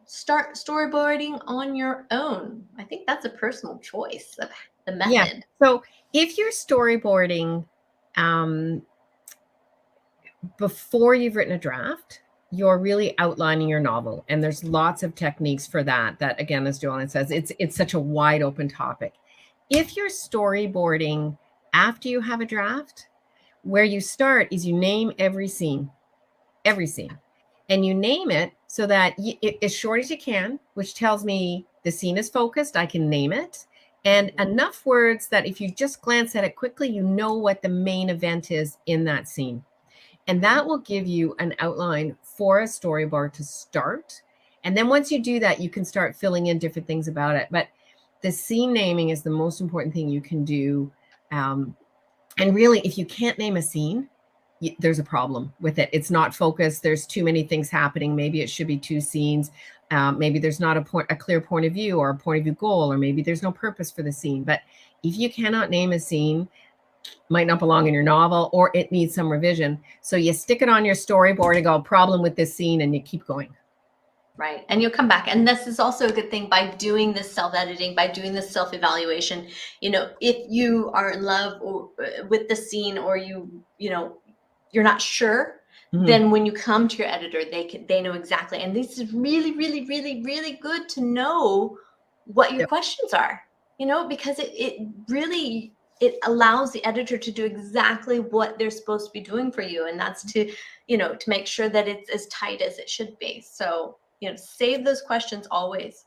start storyboarding on your own. I think that's a personal choice of the method. Yeah. So if you're storyboarding before you've written a draft, you're really outlining your novel. And there's lots of techniques for that, again, as JoEllen says, it's such a wide open topic. If you're storyboarding after you have a draft, where you start is you name every scene, and you name it so that as short as you can, which tells me the scene is focused, I can name it, and enough words that if you just glance at it quickly, you know what the main event is in that scene. And that will give you an outline for a storyboard to start. And then once you do that, you can start filling in different things about it. But the scene naming is the most important thing you can do. And really, if you can't name a scene, there's a problem with it. It's not focused. There's too many things happening. Maybe it should be 2 scenes. Maybe there's not a clear point of view or a point of view goal, or maybe there's no purpose for the scene. But if you cannot name a scene, might not belong in your novel, or it needs some revision. So you stick it on your storyboard and go, problem with this scene, and you keep going. Right. And you'll come back. And this is also a good thing by doing this self-editing, by doing this self-evaluation. You know, if you are in love with the scene, or you're not sure, then when you come to your editor, they know exactly. And this is really, really, really, really good to know what your questions are, because it really, it allows the editor to do exactly what they're supposed to be doing for you. And that's to make sure that it's as tight as it should be. So, save those questions always.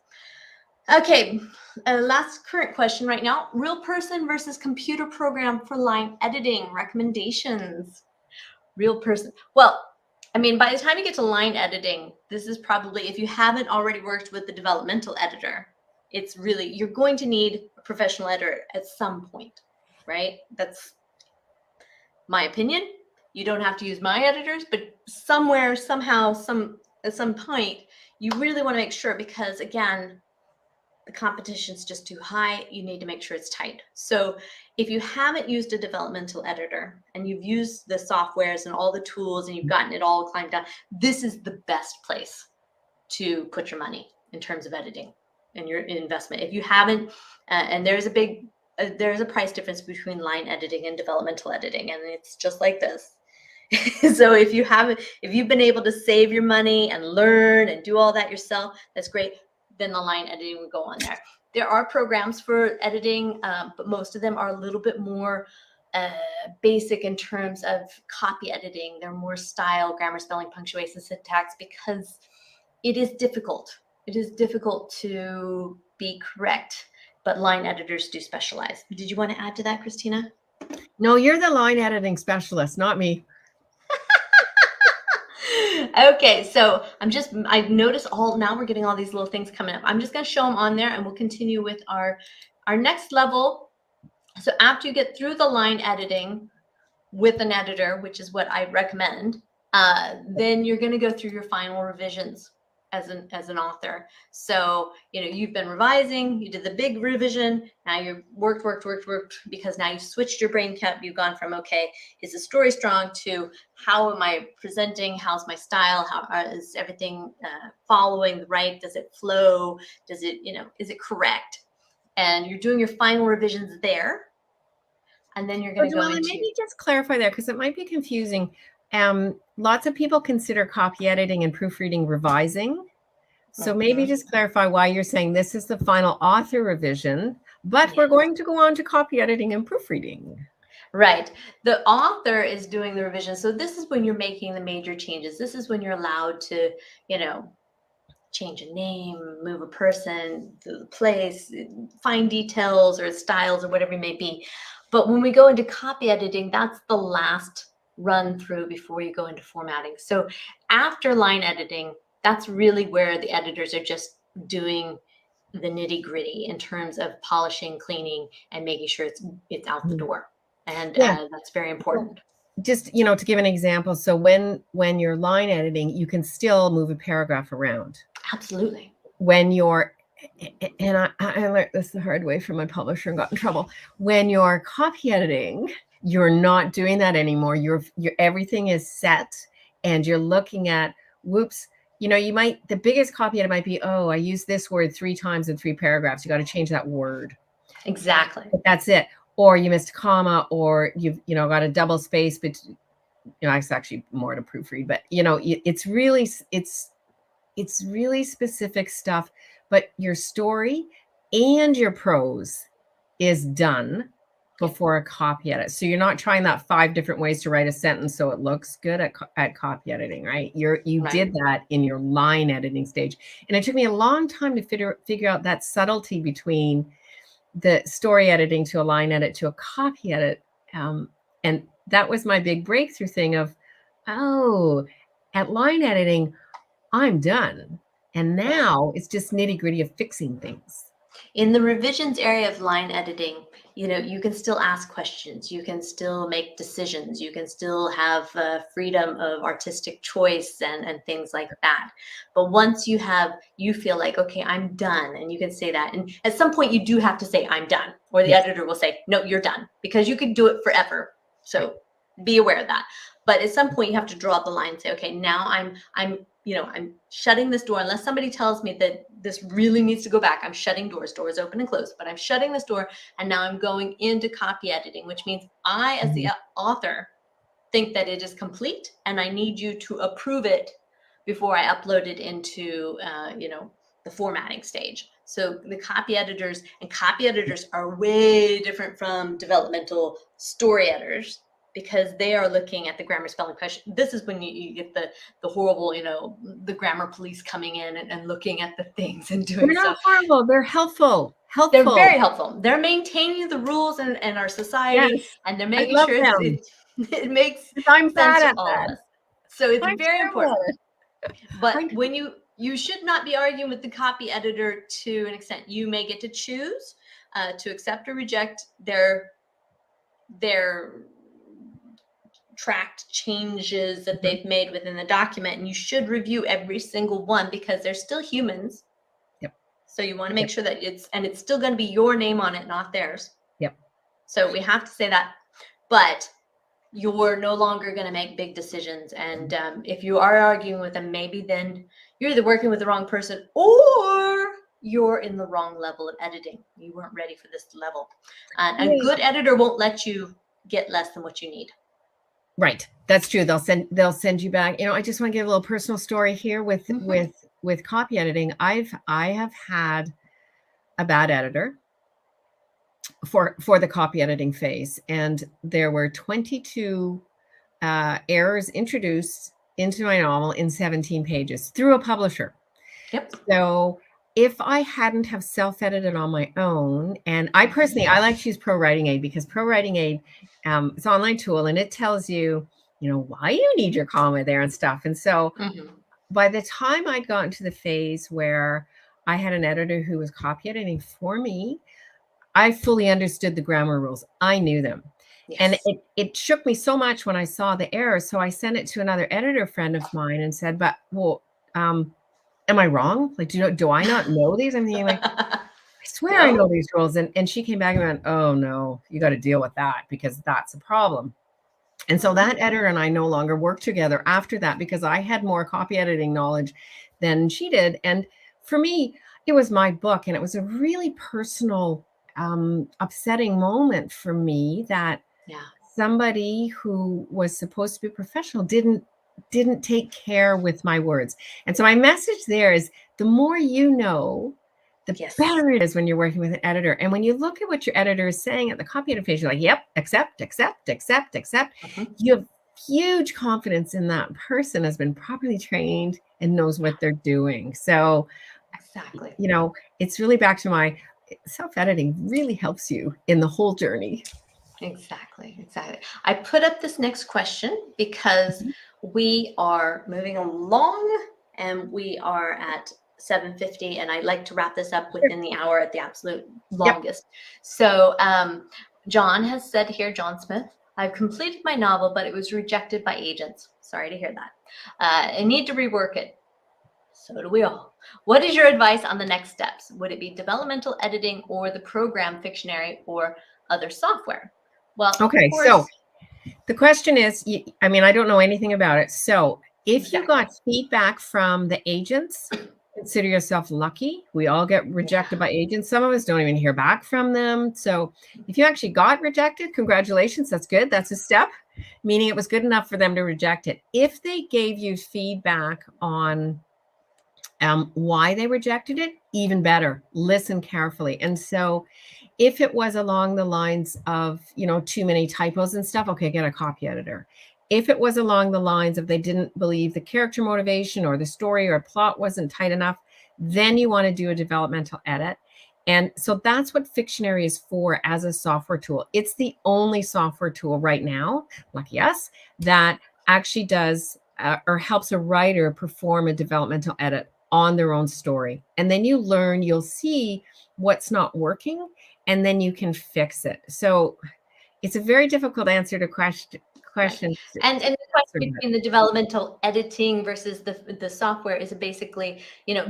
Okay, last current question right now. Real person versus computer program for line editing recommendations. Real person. Well, I mean, by the time you get to line editing, this is probably, if you haven't already worked with the developmental editor, it's really, you're going to need a professional editor at some point, right? That's my opinion. You don't have to use my editors, but somewhere, somehow, at some point, you really want to make sure, because again, the competition's just too high. You need to make sure it's tight. So if you haven't used a developmental editor and you've used the softwares and all the tools and you've gotten it all climbed down, this is the best place to put your money in terms of editing and your investment. If you haven't, and there's a price difference between line editing and developmental editing, and it's just like this. So if you've been able to save your money and learn and do all that yourself, that's great. Then the line editing would go on there. There are programs for editing, but most of them are a little bit more basic in terms of copy editing. They're more style, grammar, spelling, punctuation, syntax, because it is difficult. It is difficult to be correct, but line editors do specialize. Did you want to add to that, Kristina? No, you're the line editing specialist, not me. Okay, so I've noticed now we're getting all these little things coming up. I'm just going to show them on there, and we'll continue with our next level. So after you get through the line editing with an editor, which is what I recommend, then you're going to go through your final revisions as an author. So, you've been revising, you did the big revision, now you worked, because now you've switched your brain cap. You've gone from, okay, is the story strong, to how am I presenting? How's my style? How is everything following right? Does it flow? Does it, is it correct? And you're doing your final revisions there. And then you're going to go into... Maybe just clarify there, because it might be confusing. Lots of people consider copy editing and proofreading revising. So maybe just clarify why you're saying this is the final author revision, but we're going to go on to copy editing and proofreading. Right. The author is doing the revision. So this is when you're making the major changes. This is when you're allowed to, change a name, move a person, the place, fine details or styles or whatever it may be. But when we go into copy editing, that's the last run through before you go into formatting. So after line editing, that's really where the editors are just doing the nitty gritty in terms of polishing, cleaning, and making sure it's out the door. And that's very important. Just, to give an example. So when you're line editing, you can still move a paragraph around. Absolutely. When you're, and I learned this the hard way from my publisher and got in trouble. When you're copy editing, you're not doing that anymore. You're everything is set, and you're looking at, whoops, the biggest copy edit might be, oh, I used this word 3 times in 3 paragraphs. You got to change that word. Exactly. But that's it. Or you missed a comma, or you've got a double space it's actually more to proofread, but it's really specific stuff, but your story and your prose is done before a copy edit. So you're not trying that 5 different ways to write a sentence so it looks good at copy editing, right? You did that in your line editing stage. And it took me a long time to figure out that subtlety between the story editing to a line edit to a copy edit. And that was my big breakthrough thing of, at line editing, I'm done. And now it's just nitty gritty of fixing things. In the revisions area of line editing, you can still ask questions. You can still make decisions. You can still have freedom of artistic choice and things like that. But once you feel like, okay, I'm done, and you can say that. And at some point you do have to say, I'm done, or the editor will say, no, you're done, because you could do it forever. So be aware of that. But at some point you have to draw the line and say, okay, now I'm shutting this door. Unless somebody tells me that this really needs to go back, I'm shutting doors open and close, but I'm shutting this door. And now I'm going into copy editing, which means I, as the author, think that it is complete, and I need you to approve it before I upload it into, the formatting stage. So the copy editors are way different from developmental story editors, because they are looking at the grammar, spelling, question. This is when you get the horrible, the grammar police coming in and looking at the things and doing stuff. They're not horrible. They're helpful. They're very helpful. They're maintaining the rules in our society, and they're making sure it makes sense to all of us. So it's very important. But when you should not be arguing with the copy editor to an extent. You may get to choose to accept or reject their tracked changes that they've made within the document, and you should review every single one, because they're still humans. Yep. So you want to make sure that it's still going to be your name on it, not theirs. Yep. So we have to say that, but you're no longer going to make big decisions. And if you are arguing with them, maybe then you're either working with the wrong person, or you're in the wrong level of editing. You weren't ready for this level. And a good editor won't let you get less than what you need. Right. That's true. They'll send you back. I just want to give a little personal story here with copy editing. I have had a bad editor for the copy editing phase, and there were 22 errors introduced into my novel in 17 pages through a publisher. Yep. So if I hadn't have self-edited on my own, and I like to use ProWriting Aid, because ProWriting Aid, it's an online tool, and it tells you, why you need your comma there and stuff. And so by the time I got into the phase where I had an editor who was copy editing for me, I fully understood the grammar rules. I knew them. Yes. And it shook me so much when I saw the errors. So I sent it to another editor friend of mine and said, am I wrong? Like, do I not know these? I'm thinking, like, I swear I know these rules. And she came back and went, oh no, you got to deal with that, because that's a problem. And so that editor and I no longer worked together after that, because I had more copy editing knowledge than she did. And for me, it was my book, and it was a really personal, upsetting moment for me that somebody who was supposed to be professional didn't take care with my words. And so my message there is, the more you know, the better it is when you're working with an editor. And when you look at what your editor is saying at the copy edit page, you're like, yep, accept. You have huge confidence in that person has been properly trained and knows what they're doing. So exactly, it's really back to my self-editing really helps you in the whole journey. Exactly. I put up this next question because we are moving along, and we are at 7:50, and I like to wrap this up within the hour at the absolute longest. So John has said here, John Smith, I've completed my novel, but it was rejected by agents. Sorry to hear that. I need to rework it. So do we all. What is your advice on the next steps? Would it be developmental editing, or the program Fictionary, or other software? Well, okay. So the question is, I don't know anything about it. So if you got feedback from the agents, consider yourself lucky. We all get rejected by agents. Some of us don't even hear back from them. So if you actually got rejected, congratulations. That's good. That's a step. meaning it was good enough for them to reject it. If they gave you feedback on why they rejected it, even better. Listen carefully. And so if it was along the lines of, too many typos and stuff, okay, get a copy editor. If it was along the lines of they didn't believe the character motivation or the story or plot wasn't tight enough, then you want to do a developmental edit. And so that's what Fictionary is for as a software tool. It's the only software tool right now, lucky us, that actually does or helps a writer perform a developmental edit on their own story. And then you'll see what's not working, and then you can fix it. So it's a very difficult answer to question. Right. And the question between the developmental editing versus the software is basically,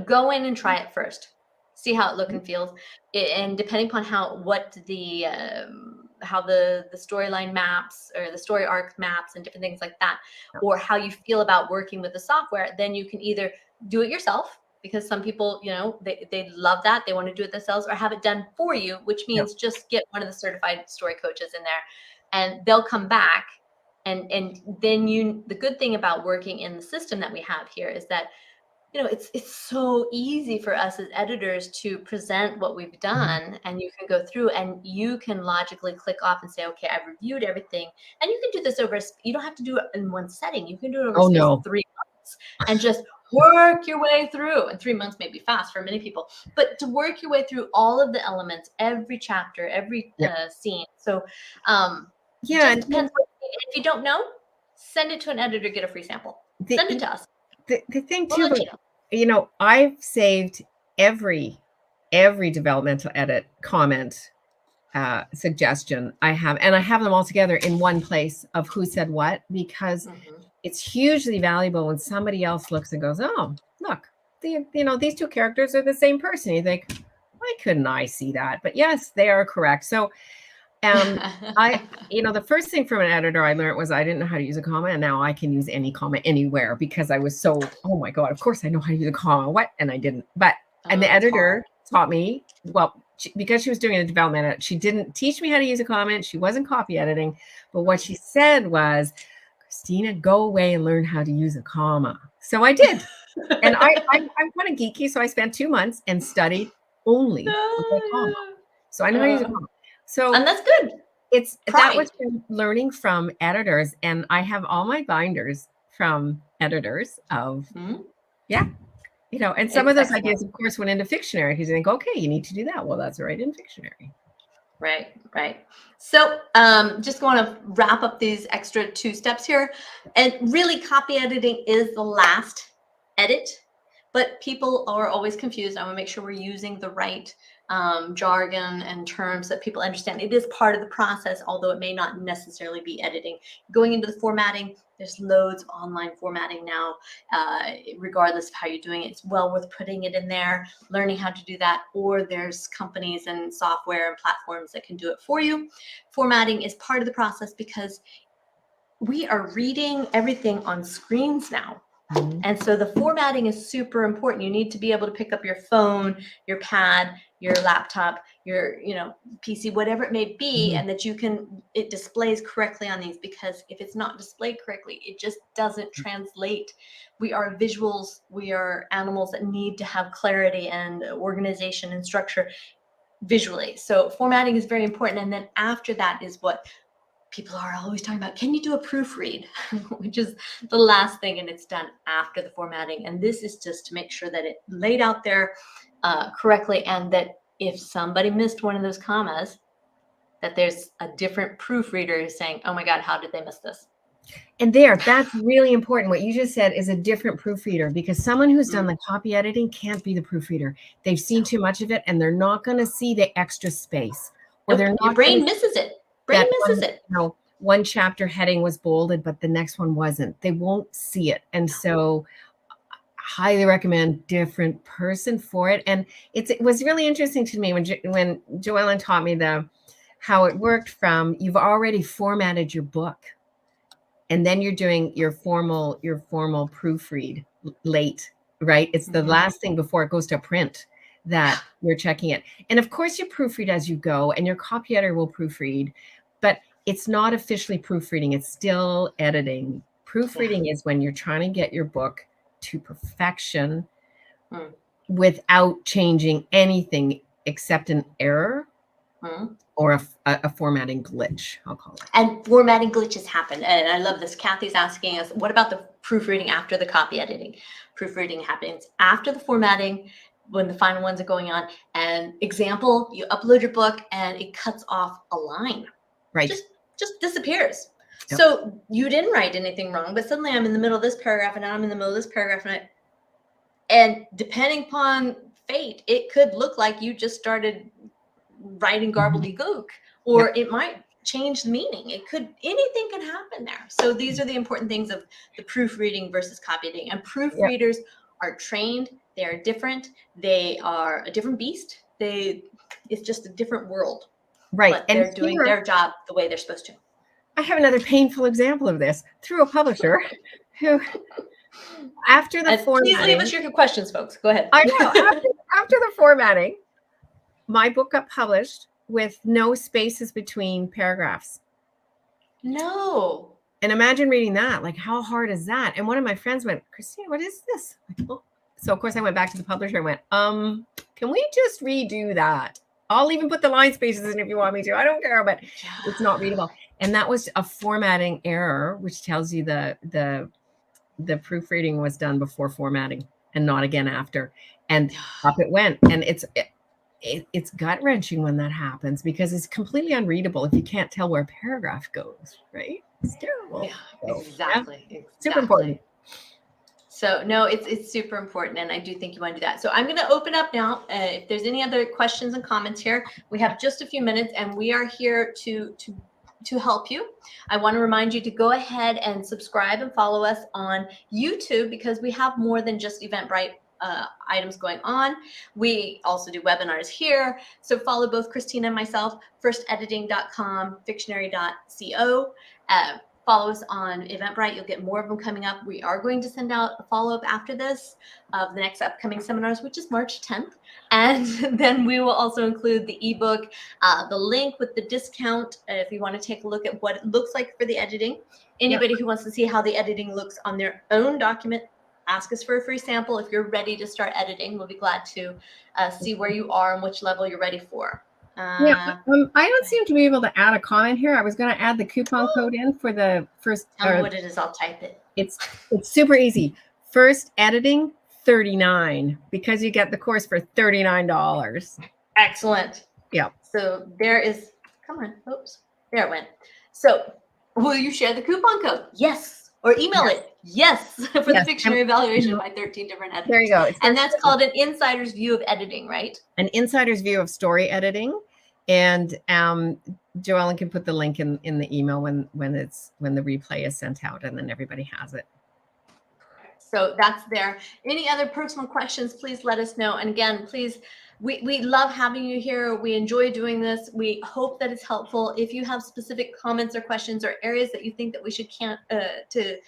go in and try it first, see how it looks and feels, and depending upon how the storyline maps or the story arc maps and different things like that, or how you feel about working with the software, then you can either do it yourself, because some people, they love that, they want to do it themselves, or have it done for you, which means just get one of the certified story coaches in there, and they'll come back. And then the good thing about working in the system that we have here is that, it's so easy for us as editors to present what we've done, and you can go through and you can logically click off and say, okay, I've reviewed everything. And you can do this you don't have to do it in one setting. You can do it over 3 months and just work your way through. And 3 months may be fast for many people, but to work your way through all of the elements, every chapter, every scene. So just depends. If you don't know, send it to an editor, get a free sample. Send it to us. The thing too, I've saved every developmental edit, comment, suggestion I have, and I have them all together in one place of who said what, because it's hugely valuable when somebody else looks and goes, oh, look, these two characters are the same person. You think, why couldn't I see that? But yes, they are correct. So the first thing from an editor I learned was I didn't know how to use a comma, and now I can use any comma anywhere because I was so, oh my God, of course I know how to use a comma. What? And I didn't. And the editor taught me, because she was doing a development edit, she didn't teach me how to use a comma. She wasn't copy editing. But what she said was, Kristina, go away and learn how to use a comma. So I did. And I'm kind of geeky. So I spent 2 months and studied only with a comma. So I know how to use a comma. And that's good. That was from learning from editors, and I have all my binders from editors of, and some of those ideas, of course, went into Fictionary because you think, okay, you need to do that. Well, that's right in Fictionary. Right. So just want to wrap up these extra 2 steps here. And really, copy editing is the last edit, but people are always confused. I want to make sure we're using the right jargon and terms that people understand. It is part of the process, although it may not necessarily be editing. Going into the formatting, there's loads of online formatting now, regardless of how you're doing it. It's well worth putting it in there, learning how to do that, or there's companies and software and platforms that can do it for you. Formatting is part of the process because we are reading everything on screens now. And so the formatting is super important. You need to be able to pick up your phone, your pad, your laptop, your PC, whatever it may be, and that it displays correctly on these, because if it's not displayed correctly, it just doesn't translate. We are visuals, we are animals that need to have clarity and organization and structure visually. So formatting is very important. And then after that is what people are always talking about. Can you do a proofread? Which is the last thing, and it's done after the formatting. And this is just to make sure that it laid out there correctly, and that if somebody missed one of those commas, that there's a different proofreader who's saying, oh my God, how did they miss this? And that's really important. What you just said is a different proofreader, because someone who's done the copy editing can't be the proofreader. They've seen too much of it, and they're not going to see the extra space, or they're not. Your brain misses it. One chapter heading was bolded, but the next one wasn't. They won't see it. And so highly recommend different person for it. And it was really interesting to me when JoEllen taught me how it worked from, you've already formatted your book, and then you're doing your formal proofread late, right? It's the last thing before it goes to print that you're checking it. And of course you proofread as you go, and your copy editor will proofread. But it's not officially proofreading. It's still editing. Proofreading is when you're trying to get your book to perfection without changing anything except an error or a formatting glitch, I'll call it. And formatting glitches happen. And I love this. Kathy's asking us, what about the proofreading after the copy editing? Proofreading happens after the formatting, when the final ones are going on. And example, you upload your book and it cuts off a line. Right. Just disappears. Yep. So you didn't write anything wrong, but suddenly I'm in the middle of this paragraph and now I'm in the middle of this paragraph. And depending upon fate, it could look like you just started writing gobbledygook, or it might change the meaning. Anything can happen there. So these are the important things of the proofreading versus copy editing. And proofreaders are trained. They are different. They are a different beast. It's just a different world. Right. But they're doing their job the way they're supposed to. I have another painful example of this through a publisher who, after the formatting. Please leave us your questions, folks. Go ahead. I know. After the formatting, my book got published with no spaces between paragraphs. No. And imagine reading that. Like, how hard is that? And one of my friends went, Kristina, what is this? So, of course, I went back to the publisher and went, can we just redo that? I'll even put the line spaces in if you want me to. I don't care, but it's not readable. And that was a formatting error, which tells you the proofreading was done before formatting and not again after. And up it went. And it's gut wrenching when that happens because it's completely unreadable if you can't tell where a paragraph goes, right? It's terrible. Yeah, exactly. Super important. So no, it's super important, and I do think you want to do that. So I'm going to open up now. If there's any other questions and comments here, we have just a few minutes, and we are here to help you. I want to remind you to go ahead and subscribe and follow us on YouTube because we have more than just Eventbrite items going on. We also do webinars here. So follow both Kristina and myself, FirstEditing.com, Fictionary.co. Follow us on Eventbrite. You'll get more of them coming up. We are going to send out a follow-up after this of the next upcoming seminars, which is March 10th. And then we will also include the ebook, the link with the discount if you want to take a look at what it looks like for the editing. Anybody who wants to see how the editing looks on their own document, ask us for a free sample. If you're ready to start editing, we'll be glad to see where you are and which level you're ready for. I don't seem to be able to add a comment here. I was going to add the coupon code in for the first. Tell me what it is. I'll type it. It's super easy. First editing, $39 because you get the course for $39. Excellent. Yeah. So there is. Come on. Oops. There it went. So will you share the coupon code? Yes. Or email it. Yes. For the Fictionary evaluation by 13 different editors. There you go. And that's called an insider's view of editing, right? An insider's view of story editing. And JoEllen can put the link in the email when the replay is sent out, and then everybody has it. So that's there. Any other personal questions, please let us know. And again, please, we love having you here. We enjoy doing this. We hope that it's helpful. If you have specific comments or questions or areas that you think that we should to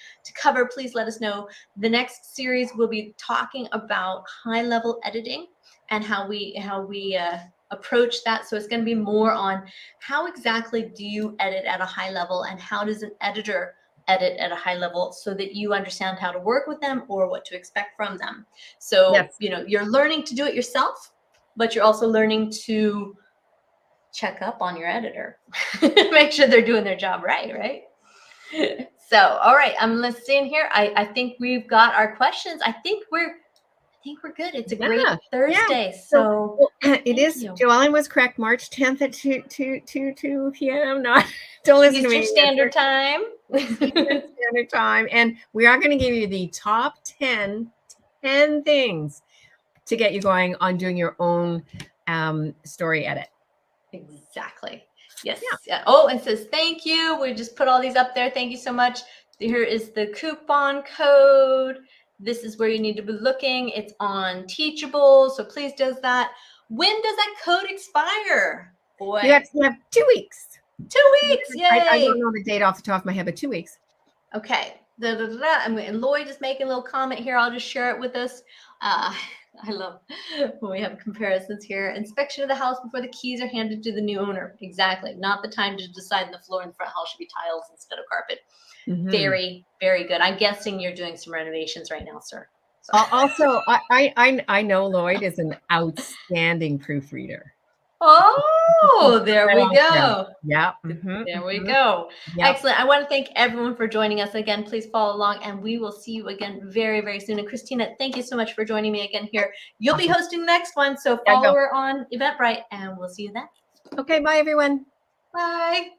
cover, please let us know. The next series will be talking about high-level editing and how we approach that. So it's going to be more on how exactly do you edit at a high level and how does an editor edit at a high level so that you understand how to work with them or what to expect from them. So, you're learning to do it yourself, but you're also learning to check up on your editor, make sure they're doing their job right? So, all right, I'm listening here. I think we've got our questions. I think we're good. It's a great Thursday. Yeah. So it is. JoEllen was correct. March 10th at 2 p.m. Don't listen to me. Eastern Standard Time. Eastern Standard Time. And we are going to give you the top 10 things to get you going on doing your own story edit. Exactly. Yes. Yeah. Oh, it says thank you. We just put all these up there. Thank you so much. Here is the coupon code. This is where you need to be looking. It's on Teachable, so please do that. When does that code expire? Boy, you have 2 weeks. 2 weeks, yay! I don't know the date off the top of my head, but 2 weeks. Okay. And Lloyd is making a little comment here. I'll just share it with us. I love when we have comparisons here. Inspection of the house before the keys are handed to the new owner. Exactly. Not the time to decide the floor in the front house should be tiles instead of carpet. Very, very good. I'm guessing you're doing some renovations right now, sir. So. Also, I know Lloyd is an outstanding proofreader. Oh, there we go. Yeah. There we go. Yep. Excellent. I want to thank everyone for joining us again. Please follow along, and we will see you again very, very soon. And Kristina, thank you so much for joining me again here. You'll be hosting the next one, so follow her on Eventbrite, and we'll see you then. Okay, bye, everyone. Bye.